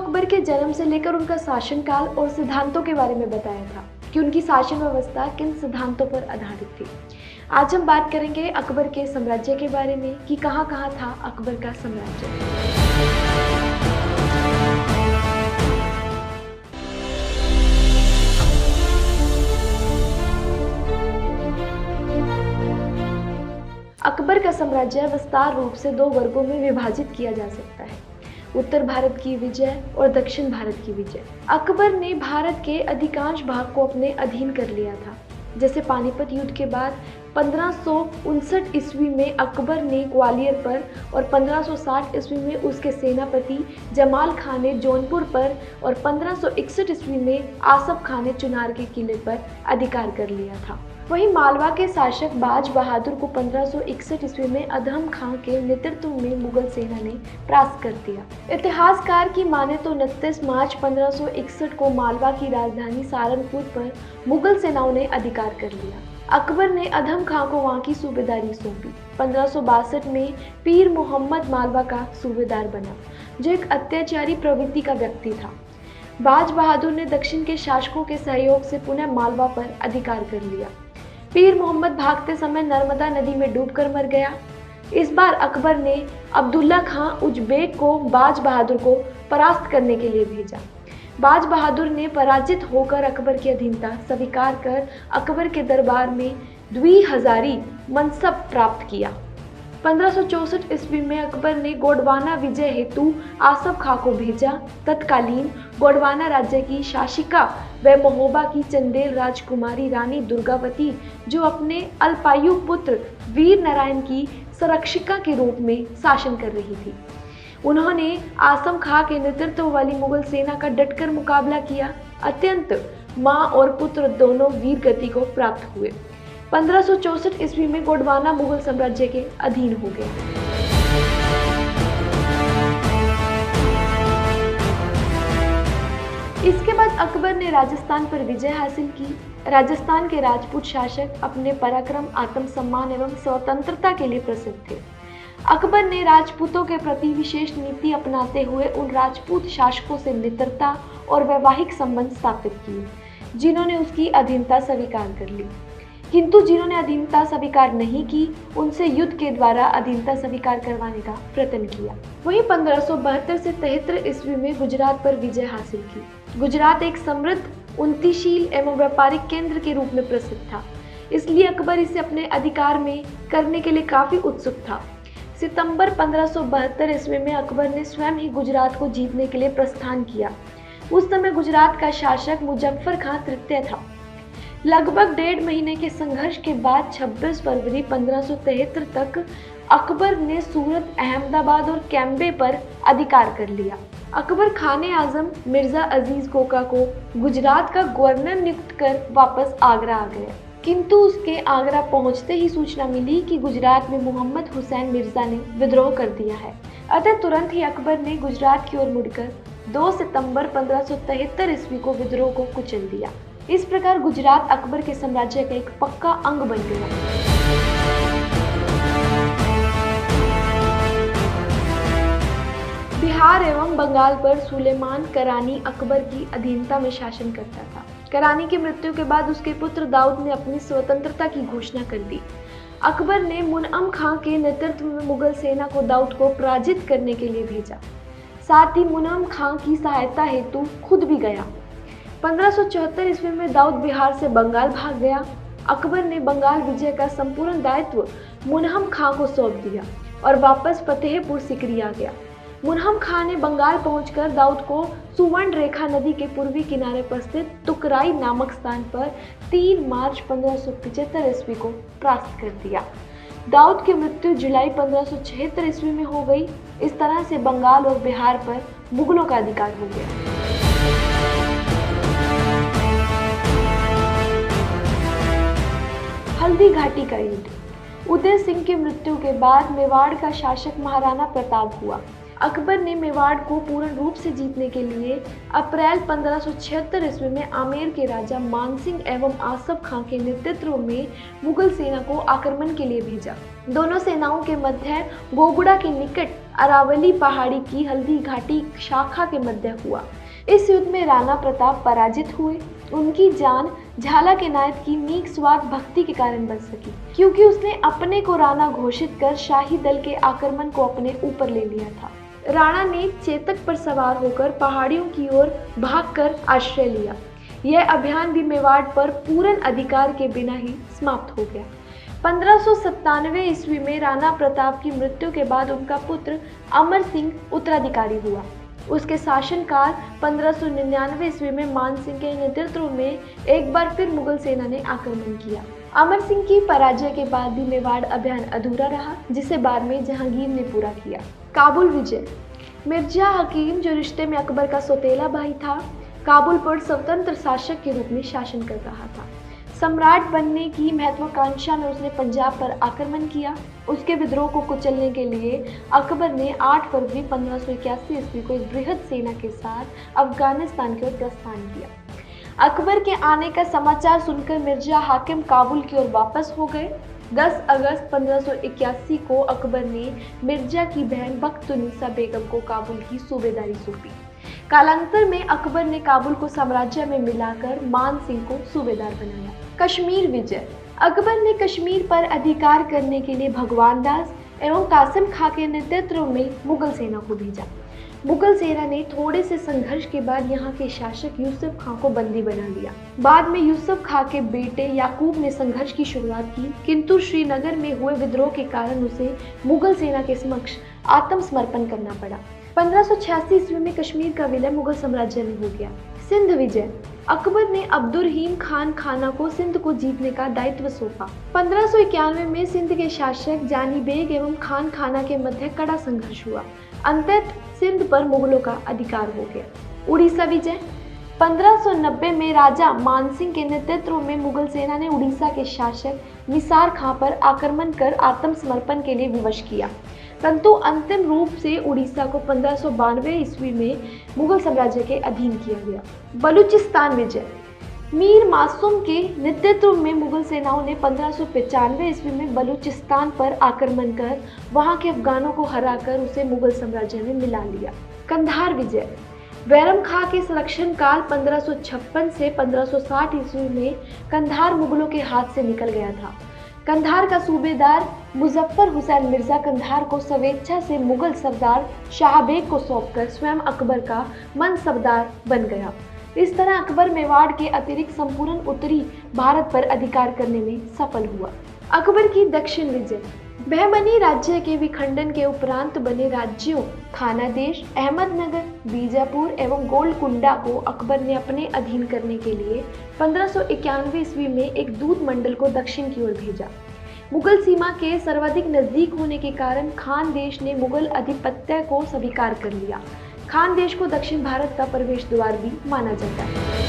अकबर के जन्म से लेकर उनका शासनकाल और सिद्धांतों के बारे में बताया था कि उनकी शासन व्यवस्था किन सिद्धांतों पर आधारित थी। आज हम बात करेंगे अकबर के साम्राज्य के बारे में कि कहाँ कहाँ था अकबर का साम्राज्य। अकबर का साम्राज्य विस्तार रूप से दो वर्गों में विभाजित किया जा सकता है, उत्तर भारत की विजय और दक्षिण भारत की विजय। अकबर ने भारत के अधिकांश भाग को अपने अधीन कर लिया था। जैसे पानीपत युद्ध के बाद 1559 ईस्वी में अकबर ने ग्वालियर पर और 1560 ईस्वी में उसके सेनापति जमाल खान ने जौनपुर पर और 1561 ईस्वी में आसफ खान ने चुनार के किले पर अधिकार कर लिया था। वहीं मालवा के शासक बाज बहादुर को 1561 ईस्वी में अधम खां के नेतृत्व में मुगल सेना ने परास्त कर दिया। इतिहासकार की माने तो 29 मार्च 1561 को मालवा की राजधानी सहारनपुर पर मुगल सेनाओं ने अधिकार कर लिया। अकबर ने अधम खां को वहां की सूबेदारी सौंपी। 1562 में पीर मोहम्मद मालवा का सूबेदार बना, जो एक अत्याचारी प्रवृत्ति का व्यक्ति था। बाज बहादुर ने दक्षिण के शासकों के सहयोग से पुनः मालवा पर अधिकार कर लिया। पीर मोहम्मद भागते समय नर्मदा नदी में डूबकर मर गया। इस बार अकबर ने अब्दुल्ला खां उज़्बेक को बाज बहादुर को परास्त करने के लिए भेजा। बाज बहादुर ने पराजित होकर अकबर की अधीनता स्वीकार कर अकबर के दरबार में द्विहजारी मनसब प्राप्त किया। 1564 ईस्वी में अकबर ने गोंडवाना विजय हेतु आसफ खां को भेजा। तत्कालीन गोंडवाना राज्य की शासिका व महोबा की चंदेल राजकुमारी रानी दुर्गावती, जो अपने अल्पायु पुत्र वीर नारायण की संरक्षिका के रूप में शासन कर रही थी। उन्होंने आसफ खां के नेतृत्व वाली मुगल सेना का डटकर मुकाबला किया। अत्यंत मां और पुत्र दोनों वीर गति को प्राप्त हुए। 1564 ईस्वी में गोंडवाना मुगल साम्राज्य के अधीन हो गया। इसके बाद अकबर ने राजस्थान पर विजय हासिल की। राजस्थान के राजपूत शासक अपने पराक्रम, आत्मसम्मान एवं स्वतंत्रता के लिए प्रसिद्ध थे। अकबर ने राजपूतों के प्रति विशेष नीति अपनाते हुए उन राजपूत शासकों से मित्रता और वैवाहिक संबंध स्थापित किए, जिन्होंने उसकी अधीनता स्वीकार कर ली। किंतु जिन्होंने अधीनता स्वीकार नहीं की, उनसे युद्ध के द्वारा अधीनता स्वीकार करवाने का प्रयत्न किया। वहीं 1572 से 73 ईस्वी में गुजरात पर विजय हासिल की। गुजरात एक समृद्ध, उन्नतिशील एवं व्यापारिक केंद्र के रूप में प्रसिद्ध था, इसलिए अकबर इसे अपने अधिकार में करने के लिए काफी उत्सुक था। सितंबर 1572 ईस्वी में अकबर ने स्वयं ही गुजरात को जीतने के लिए प्रस्थान किया। उस समय गुजरात का शासक मुजफ्फर खां तृतीय था। लगभग 1.5 महीने के संघर्ष के बाद 26 फरवरी 1573 तक अकबर ने सूरत, अहमदाबाद और कैम्बे पर अधिकार कर लिया। अकबर खाने आजम मिर्जा अजीज कोका को गुजरात का गवर्नर नियुक्त कर वापस आगरा आ गए, किंतु उसके आगरा पहुंचते ही सूचना मिली कि गुजरात में मोहम्मद हुसैन मिर्जा ने विद्रोह कर दिया है। अतः तुरंत ही अकबर ने गुजरात की ओर मुड़कर 2 सितंबर 1573 ईस्वी को विद्रोह को कुचल दिया। इस प्रकार गुजरात अकबर के साम्राज्य का एक पक्का अंग बन गया। बिहार एवं बंगाल पर सुलेमान करानी अकबर की अधीनता में शासन करता था। करानी की मृत्यु के बाद उसके पुत्र दाऊद ने अपनी स्वतंत्रता की घोषणा कर दी। अकबर ने मुनअम खां के नेतृत्व में मुगल सेना को दाऊद को पराजित करने के लिए भेजा। साथ ही मुनअम खां की सहायता हेतु खुद भी गया। 1574 ईस्वी में दाऊद बिहार से बंगाल भाग गया। अकबर ने बंगाल विजय का संपूर्ण दायित्व मुनअम खां को सौंप दिया और वापस फतेहपुर सीकरी आ गया। मुनअम खां ने बंगाल पहुंचकर दाऊद को सुवर्ण रेखा नदी के पूर्वी किनारे पर स्थित तुकराई नामक स्थान पर 3 मार्च 1575 ईस्वी को परास्त कर दिया। दाऊद की मृत्यु जुलाई 1576 ईस्वी में हो गई। इस तरह से बंगाल और बिहार पर मुगलों का अधिकार हो गया। हल्दी घाटी का युद्ध। उदय सिंह की मृत्यु के बाद मेवाड़ का शासक महाराणा प्रताप हुआ। अकबर ने मेवाड़ को पूर्ण रूप से जीतने के लिए अप्रैल 1576 ईस्वी में आमेर के राजा मानसिंह एवं आसफ खां के नेतृत्व में मुगल सेना को आक्रमण के लिए भेजा। दोनों सेनाओं के मध्य गोगुड़ा के निकट अरावली पहाड़ी की हल्दी घाटी शाखा के मध्य हुआ। इस युद्ध में राणा प्रताप पराजित हुए। उनकी जान झाला के नायक की नीक स्वार्थ भक्ति के कारण बच सकी, क्योंकि उसने अपने को राणा घोषित कर शाही दल के आक्रमण को अपने ऊपर ले लिया था। राणा ने चेतक पर सवार होकर पहाड़ियों की ओर भागकर आश्रय लिया। यह अभियान भी मेवाड़ पर पूर्ण अधिकार के बिना ही समाप्त हो गया। 1597 ईस्वी में राणा प्रताप की मृत्यु के बाद उनका पुत्र अमर सिंह उत्तराधिकारी हुआ। उसके शासनकाल 1599 ईस्वी में मान सिंह के नेतृत्व में एक बार फिर मुगल सेना ने आक्रमण किया। अमर सिंह की पराजय के बाद भी मेवाड़ अभियान अधूरा रहा, जिसे बाद में जहांगीर ने पूरा किया। काबुल विजय। मिर्जा हकीम, जो रिश्ते में अकबर का सौतेला भाई था, काबुल पर स्वतंत्र शासक के रूप में शासन कर रहा था। सम्राट बनने की महत्वाकांक्षा में उसने पंजाब पर आक्रमण किया। उसके विद्रोह को कुचलने के लिए अकबर ने 8 फरवरी 1581 ईस्वी को एक बृहद सेना के साथ अफगानिस्तान की ओर प्रस्थान किया। अकबर के आने का समाचार सुनकर मिर्जा हाकिम काबुल की ओर वापस हो गए। 10 अगस्त 1581 को अकबर ने मिर्जा की बहन बख्तुन्निसा बेगम को काबुल की सूबेदारी सौंपी। कालांतर में अकबर ने काबुल को साम्राज्य में मिलाकर मान सिंह को सूबेदार बनाया। कश्मीर विजय। अकबर ने कश्मीर पर अधिकार करने के लिए भगवान दास एवं कासिम खां के नेतृत्व में मुगल सेना को भेजा। मुगल सेना ने थोड़े से संघर्ष के बाद यहाँ के शासक यूसुफ खां को बंदी बना लिया। बाद में यूसुफ खां के बेटे याकूब ने संघर्ष की शुरुआत की, किंतु श्रीनगर में हुए विद्रोह के कारण उसे मुगल सेना के समक्ष आत्मसमर्पण करना पड़ा। 1586 ईस्वी में कश्मीर का विलय मुगल साम्राज्य में हो गया। सिंध विजय। अकबर ने अब्दुर्रहीम खान खाना को सिंध को जीतने का दायित्व सौंपा। 1591 में सिंध के शासक जानी बेग एवं खान खाना के मध्य कड़ा संघर्ष हुआ। अंततः सिंध पर मुगलों का अधिकार हो गया। उड़ीसा विजय। 1590 में राजा मानसिंह के नेतृत्व में मुगल सेना ने उड़ीसा के शासक निसार खां पर आक्रमण कर आत्मसमर्पण के लिए विवश किया, परंतु अंतिम रूप से उड़ीसा को 1592 ईस्वी में मुगल साम्राज्य के अधीन किया गया। बलूचिस्तान विजय। मीर मासूम के नेतृत्व में मुगल सेनाओं ने 1595 ईस्वी में बलूचिस्तान पर आक्रमण कर वहां के अफगानों को हराकर उसे मुगल साम्राज्य में मिला लिया। कंधार विजय। बैरम खां के संरक्षण काल 1556 से 1560 ईस्वी में कंधार मुगलों के हाथ से निकल गया था। कंधार का सूबेदार मुजफ्फर हुसैन मिर्जा कंधार को स्वेच्छा से मुगल सरदार शाह बेग को सौंपकर स्वयं अकबर का मनसबदार बन गया। इस तरह अकबर मेवाड़ के अतिरिक्त संपूर्ण उत्तरी भारत पर अधिकार करने में सफल हुआ। अकबर की दक्षिण विजय। बहमनी राज्य के विखंडन के उपरांत बने राज्यों खानादेश, अहमदनगर, बीजापुर एवं गोलकुंडा को अकबर ने अपने अधीन करने के लिए 1591 ईस्वी में एक दूत मंडल को दक्षिण की ओर भेजा। मुगल सीमा के सर्वाधिक नजदीक होने के कारण खान देश ने मुगल आधिपत्य को स्वीकार कर लिया। खान देश को दक्षिण भारत का प्रवेश द्वार भी माना जाता है।